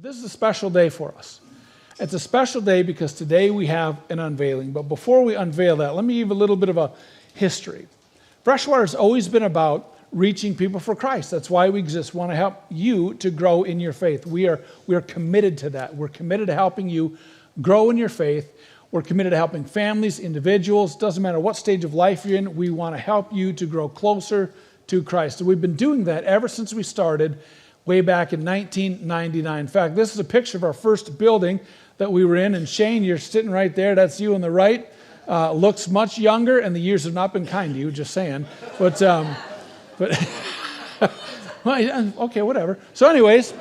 This is a special day for us. It's a special day because today we have an unveiling. But before we unveil that, let me give a little bit of a history. Freshwater has always been about reaching people for Christ. That's why we exist. We want to help you to grow in your faith. We are committed to that. We're committed to helping you grow in your faith. We're committed to helping families, individuals. Doesn't matter what stage of life you're in. We want to help you to grow closer to Christ. And we've been doing that ever since we started way back in 1999. In fact, this is a picture of our first building that we were in. And Shane, you're sitting right there. That's you on the right. Looks much younger, and the years have not been kind to you, just saying. But well, okay, whatever. So anyways,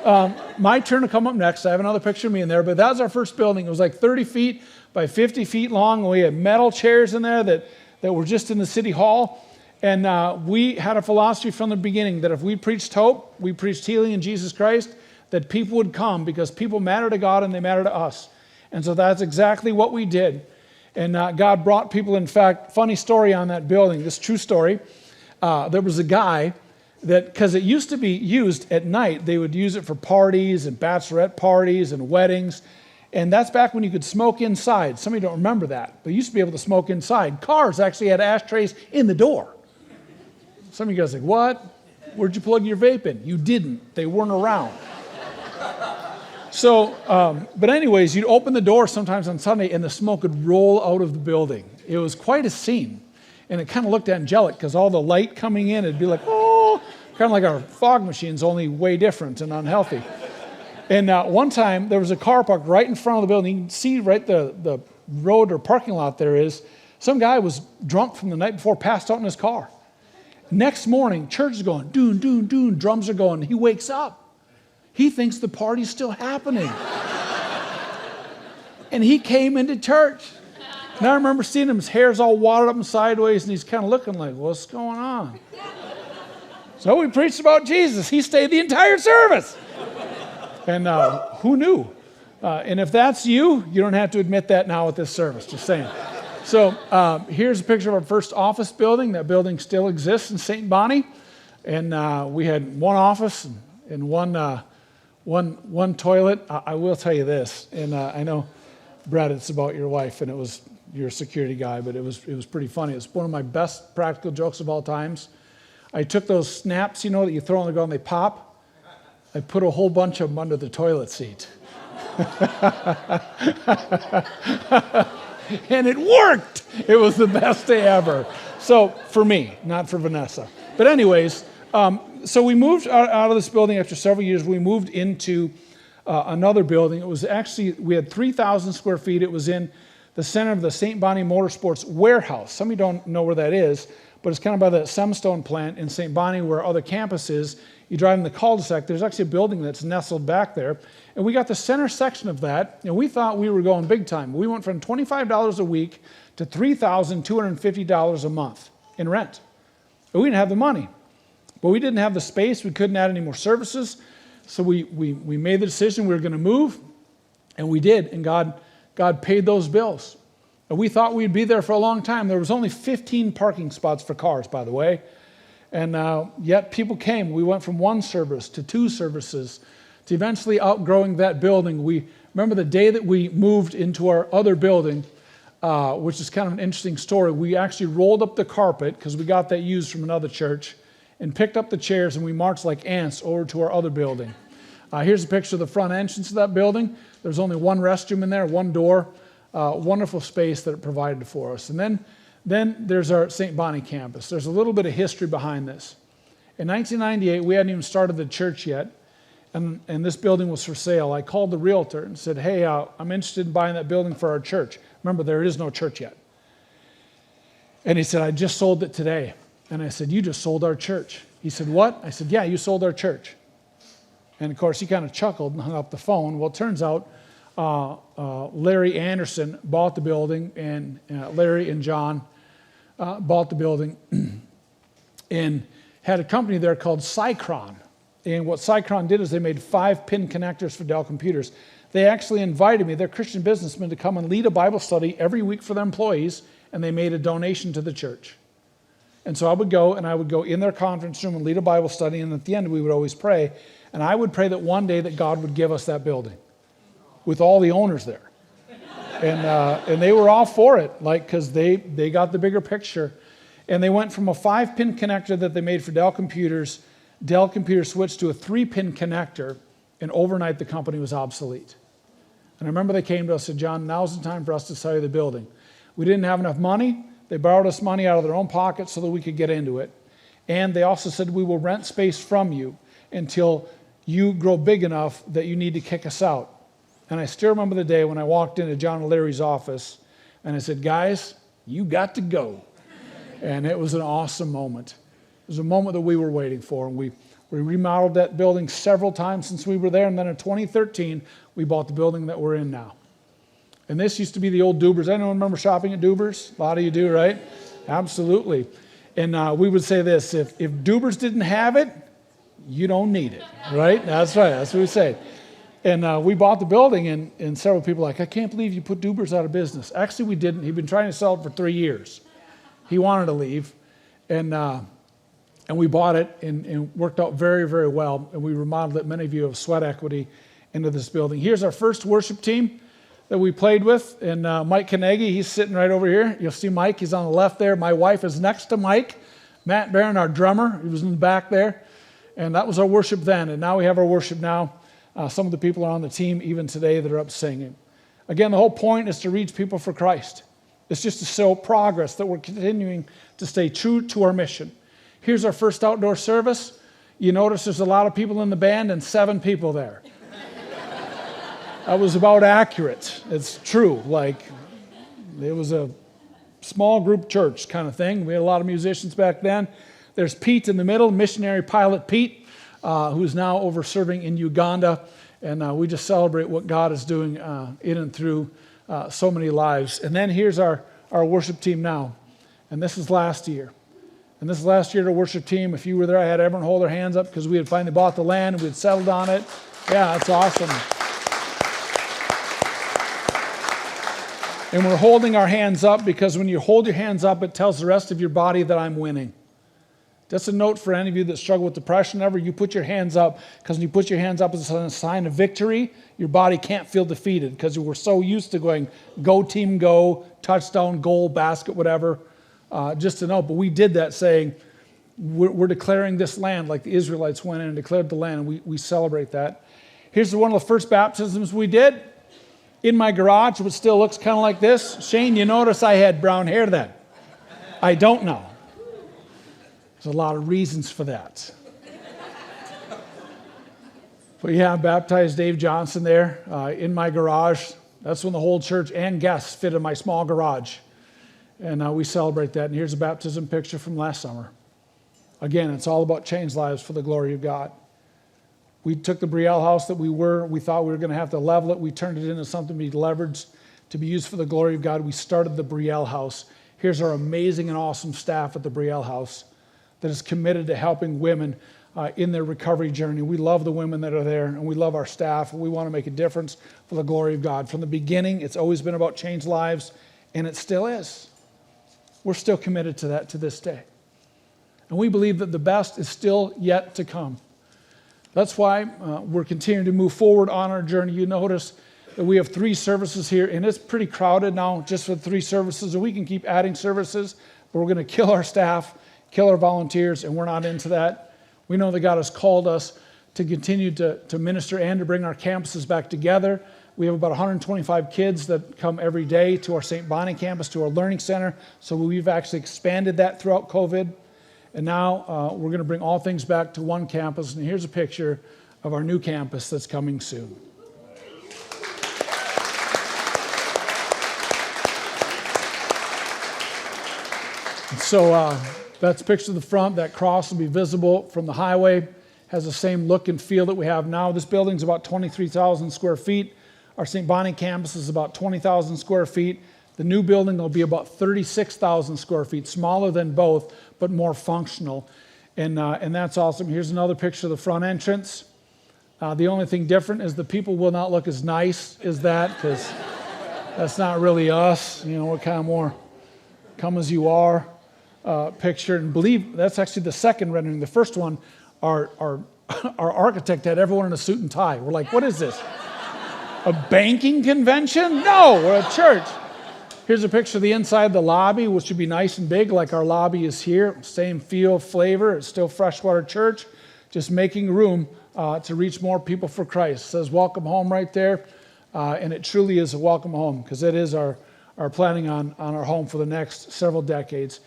my turn to come up next. I have another picture of me in there, but that was our first building. It was like 30 feet by 50 feet long. We had metal chairs in there that were just in the city hall. And we had a philosophy from the beginning that if we preached hope, we preached healing in Jesus Christ, that people would come because people matter to God and they matter to us. And so that's exactly what we did. And God brought people. In fact, funny story on that building, this true story. There was a guy that, because it used to be used at night, they would use it for parties and bachelorette parties and weddings. And that's back when you could smoke inside. Some of you don't remember that, but you used to be able to smoke inside. Cars actually had ashtrays in the door. Some of you guys are like, what? Where'd you plug your vape in? You didn't. They weren't around. So, but anyways, you'd open the door sometimes on Sunday and the smoke would roll out of the building. It was quite a scene. And it kind of looked angelic because all the light coming in, it'd be like, oh, kind of like our fog machines, only way different and unhealthy. And one time, there was a car parked right in front of the building. You can see right the road or parking lot there is. Some guy was drunk from the night before, passed out in his car. Next morning, church is going, doon, doon, doon, drums are going. He wakes up. He thinks the party's still happening. And he came into church. And I remember seeing him, his hair's all wadded up and sideways, and he's kind of looking like, what's going on? So we preached about Jesus. He stayed the entire service. And who knew? And if that's you, you don't have to admit that now at this service, just saying. So here's a picture of our first office building. That building still exists in St. Boni. And we had one office and one toilet. I will tell you this, and I know, Brad, it's about your wife, and it was your security guy, but it was pretty funny. It's one of my best practical jokes of all times. I took those snaps, that you throw on the ground, they pop. I put a whole bunch of them under the toilet seat. And it worked. It was the best day ever. So for me, not for Vanessa. But anyways, so we moved out of this building after several years. We moved into another building. It was actually, we had 3,000 square feet. It was in the center of the St. Boni Motorsports warehouse. Some of you don't know where that is, but it's kind of by the Semstone plant in St. Boni where our other campus is. You drive in the cul-de-sac, there's actually a building that's nestled back there. And we got the center section of that, and we thought we were going big time. We went from $25 a week to $3,250 a month in rent. But we didn't have the money. But we didn't have the space. We couldn't add any more services. So we made the decision we were going to move, and we did. And God paid those bills. And we thought we'd be there for a long time. There was only 15 parking spots for cars, by the way. And yet people came. We went from one service to two services to eventually outgrowing that building. We remember the day that we moved into our other building, which is kind of an interesting story. We actually rolled up the carpet because we got that used from another church and picked up the chairs, and we marched like ants over to our other building. Here's a picture of the front entrance of that building. There's only one restroom in there, one door. Wonderful space that it provided for us. And then there's our St. Boni campus. There's a little bit of history behind this. In 1998, we hadn't even started the church yet, and this building was for sale. I called the realtor and said, hey, I'm interested in buying that building for our church. Remember, there is no church yet. And he said, I just sold it today. And I said, you just sold our church. He said, what? I said, yeah, you sold our church. And of course, he kind of chuckled and hung up the phone. Well, it turns out Larry Anderson bought the building, and Larry and John bought the building and had a company there called Cycron. And what Cycron did is they made 5-pin connectors for Dell computers. They actually invited me, they're Christian businessmen, to come and lead a Bible study every week for their employees, and they made a donation to the church. And so I would go in their conference room and lead a Bible study, and at the end we would always pray. And I would pray that one day that God would give us that building with all the owners there. And they were all for it, like, because they got the bigger picture. And they went from a 5-pin connector that they made for Dell Computers switched to a 3-pin connector, and overnight the company was obsolete. And I remember they came to us and said, John, now's the time for us to sell you the building. We didn't have enough money. They borrowed us money out of their own pockets so that we could get into it. And they also said, we will rent space from you until you grow big enough that you need to kick us out. And I still remember the day when I walked into John and Larry's office and I said, guys, you got to go. And it was an awesome moment. It was a moment that we were waiting for. And we remodeled that building several times since we were there. And then in 2013, we bought the building that we're in now. And this used to be the old Dubers. Anyone remember shopping at Dubers? A lot of you do, right? Absolutely. And we would say this, if Dubers didn't have it, you don't need it, right? That's right. That's what we say. And we bought the building, and several people were like, I can't believe you put Dubers out of business. Actually, we didn't. He'd been trying to sell it for 3 years. He wanted to leave, and we bought it, and worked out very, very well. And we remodeled it. Many of you have sweat equity into this building. Here's our first worship team that we played with, and Mike Carnegie, he's sitting right over here. You'll see Mike, he's on the left there. My wife is next to Mike. Matt Barron, our drummer, he was in the back there. And that was our worship then, and now we have our worship now. Some of the people are on the team even today that are up singing. Again, the whole point is to reach people for Christ. It's just to show progress, that we're continuing to stay true to our mission. Here's our first outdoor service. You notice there's a lot of people in the band and 7 people there. That was about accurate. It's true. Like, it was a small group church kind of thing. We had a lot of musicians back then. There's Pete in the middle, missionary pilot Pete, who's now over serving in Uganda. And we just celebrate what God is doing in and through so many lives. And then here's our worship team now. And this is last year. And this is last year, the worship team. If you were there, I had everyone hold their hands up because we had finally bought the land and we had settled on it. Yeah, that's awesome. And we're holding our hands up because when you hold your hands up, it tells the rest of your body that I'm winning. That's a note for any of you that struggle with depression ever. You put your hands up, because when you put your hands up as a sign of victory, your body can't feel defeated because we're so used to going, go team go, touchdown, goal, basket, whatever, just to know. But we did that saying, we're declaring this land like the Israelites went in and declared the land, and we celebrate that. Here's one of the first baptisms we did. In my garage, which still looks kind of like this. Shane, you notice I had brown hair then. I don't know. There's a lot of reasons for that. But yeah, I baptized Dave Johnson there in my garage. That's when the whole church and guests fit in my small garage. And we celebrate that. And here's a baptism picture from last summer. Again, it's all about changed lives for the glory of God. We took the Brielle House that we thought we were going to have to level it. We turned it into something to be leveraged, to be used for the glory of God. We started the Brielle House. Here's our amazing and awesome staff at the Brielle House that is committed to helping women in their recovery journey. We love the women that are there, and we love our staff, and we want to make a difference for the glory of God. From the beginning, it's always been about changed lives, and it still is. We're still committed to that to this day. And we believe that the best is still yet to come. That's why we're continuing to move forward on our journey. You notice that we have 3 services here, and it's pretty crowded now just for 3 services, and we can keep adding services, but we're going to kill our staff, kill our volunteers, and we're not into that. We know that God has called us to continue to minister and to bring our campuses back together. We have about 125 kids that come every day to our St. Boni campus, to our learning center, so we've actually expanded that throughout COVID. And now we're going to bring all things back to one campus. And here's a picture of our new campus that's coming soon. And so that's a picture of the front. That cross will be visible from the highway. Has the same look and feel that we have now. This building's about 23,000 square feet. Our St. Boni campus is about 20,000 square feet. The new building will be about 36,000 square feet, smaller than both, but more functional. And that's awesome. Here's another picture of the front entrance. The only thing different is the people will not look as nice as that, because that's not really us. You know, we're kind of more come as you are picture. And believe that's actually the second rendering. The first one, our our architect had everyone in a suit and tie. We're like, what is this? A banking convention? No, we're a church. Here's a picture of the inside of the lobby, which would be nice and big like our lobby is here. Same feel, flavor. It's still Freshwater Church, just making room to reach more people for Christ. It says welcome home right there, and it truly is a welcome home because it is our planning on our home for the next several decades.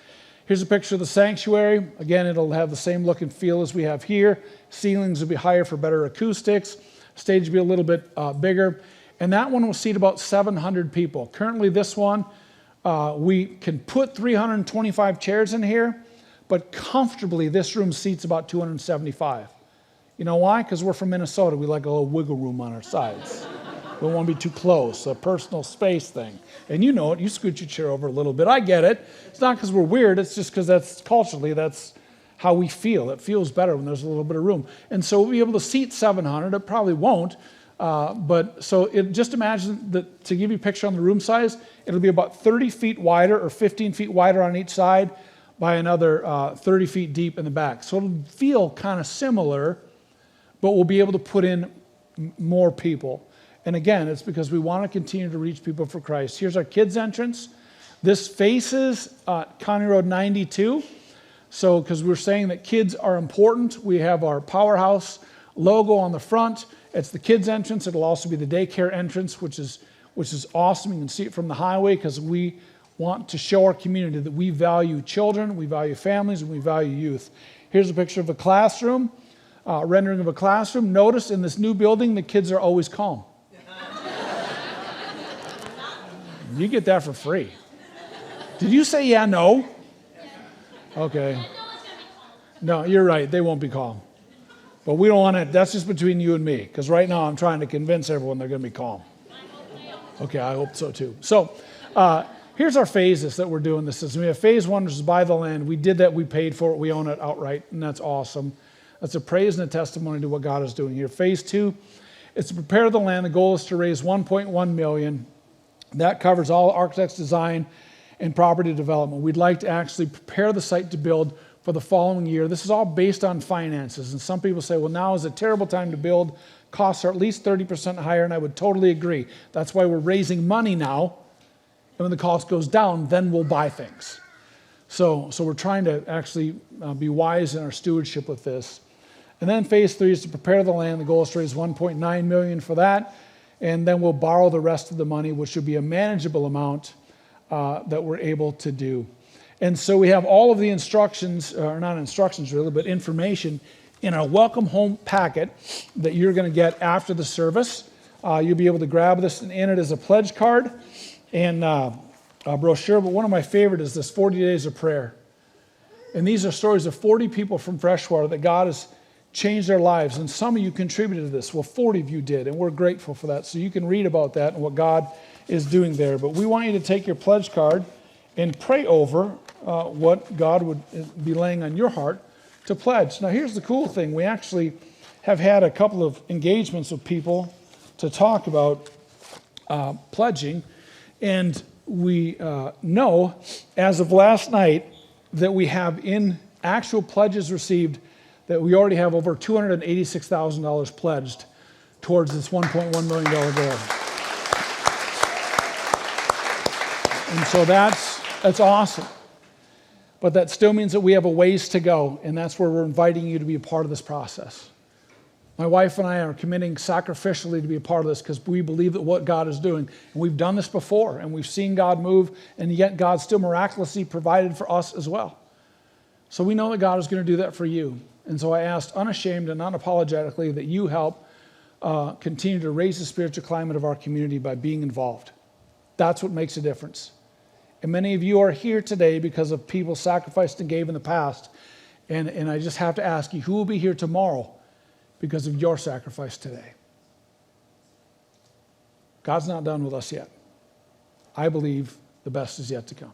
Here's a picture of the sanctuary. Again, it'll have the same look and feel as we have here. Ceilings will be higher for better acoustics. Stage will be a little bit bigger. And that one will seat about 700 people. Currently, this one, we can put 325 chairs in here, but comfortably, this room seats about 275. You know why? Because we're from Minnesota. We like a little wiggle room on our sides. We don't want to be too close, a personal space thing. And you know it. You scoot your chair over a little bit. I get it. It's not because we're weird. It's just because that's culturally, that's how we feel. It feels better when there's a little bit of room. And so we'll be able to seat 700. It probably won't. But just imagine that, to give you a picture on the room size, it'll be about 30 feet wider or 15 feet wider on each side by another 30 feet deep in the back. So it'll feel kind of similar, but we'll be able to put in more people. And again, it's because we want to continue to reach people for Christ. Here's our kids' entrance. This faces County Road 92. So, because we're saying that kids are important, we have our Powerhouse logo on the front. It's the kids' entrance. It'll also be the daycare entrance, which is awesome. You can see it from the highway because we want to show our community that we value children, we value families, and we value youth. Here's a picture of a classroom, rendering of a classroom. Notice in this new building, the kids are always calm. You get that for free. Did you say yeah, no? Okay. No, you're right. They won't be calm. But we don't want to, that's just between you and me, because right now I'm trying to convince everyone they're going to be calm. Okay, I hope so too. So here's our phases that we're doing this. We have phase one, which is buy the land. We did that. We paid for it. We own it outright, and that's awesome. That's a praise and a testimony to what God is doing here. Phase two, it's to prepare the land. The goal is to raise $1.1 million. That covers all architect's design and property development. We'd like to actually prepare the site to build for the following year. This is all based on finances. And some people say, well, now is a terrible time to build. Costs are at least 30% higher, and I would totally agree. That's why we're raising money now. And when the cost goes down, then we'll buy things. So we're trying to actually be wise in our stewardship with this. And then phase three is to prepare the land. The goal is to raise $1.9 million for that. And then we'll borrow the rest of the money, which should be a manageable amount that we're able to do. And so we have all of the instructions, or not instructions really, but information in our welcome home packet that you're going to get after the service. You'll be able to grab this, and in it is a pledge card and a brochure. But one of my favorite is this 40 Days of Prayer. And these are stories of 40 people from Freshwater that God has changed their lives. And some of you contributed to this. Well, 40 of you did, and we're grateful for that. So you can read about that and what God is doing there. But we want you to take your pledge card and pray over what God would be laying on your heart to pledge. Now, here's the cool thing. We actually have had a couple of engagements with people to talk about pledging. And we know, as of last night, that we have in actual pledges received that we already have over $286,000 pledged towards this $1.1 million goal. And so that's awesome. But that still means that we have a ways to go, and that's where we're inviting you to be a part of this process. My wife and I are committing sacrificially to be a part of this because we believe that what God is doing, and we've done this before, and we've seen God move, and yet God still miraculously provided for us as well. So we know that God is going to do that for you. And so I asked unashamed and unapologetically that you help continue to raise the spiritual climate of our community by being involved. That's what makes a difference. And many of you are here today because of people sacrificed and gave in the past. And I just have to ask you, who will be here tomorrow because of your sacrifice today? God's not done with us yet. I believe the best is yet to come.